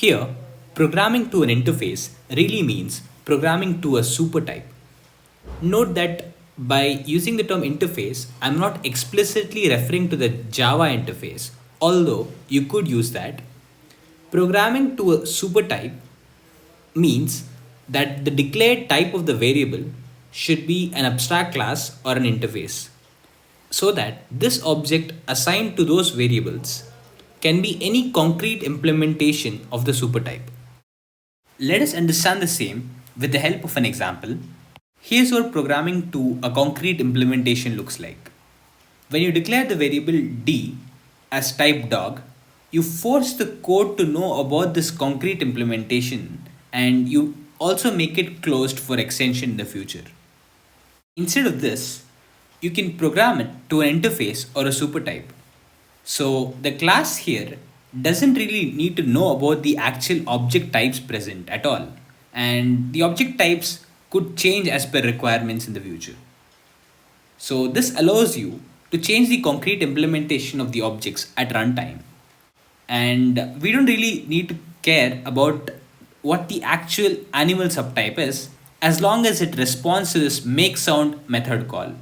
Here, programming to an interface really means programming to a supertype. Note that by using the term interface, I'm not explicitly referring to the Java interface, although you could use that. Programming to a supertype means that the declared type of the variable should be an abstract class or an interface, so that this object assigned to those variables can be any concrete implementation of the supertype. Let us understand the same with the help of an example. Here's what programming to a concrete implementation looks like. When you declare the variable d as type dog, you force the code to know about this concrete implementation, and you also make it closed for extension in the future. Instead of this, you can program it to an interface or a supertype. So the class here doesn't really need to know about the actual object types present at all, and the object types could change as per requirements in the future. So this allows you to change the concrete implementation of the objects at runtime. And we don't really need to care about what the actual animal subtype is as long as it responds to this make sound method call.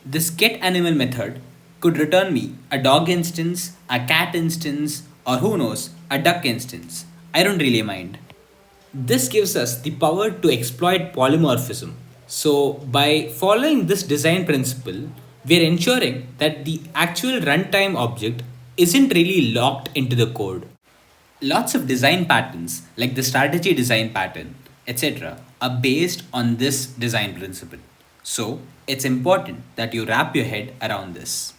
This getAnimal method could return me a dog instance, a cat instance, or who knows, a duck instance. I don't really mind. This gives us the power to exploit polymorphism. So, by following this design principle, we are ensuring that the actual runtime object isn't really locked into the code. Lots of design patterns, like the strategy design pattern, etc., are based on this design principle. So, it's important that you wrap your head around this.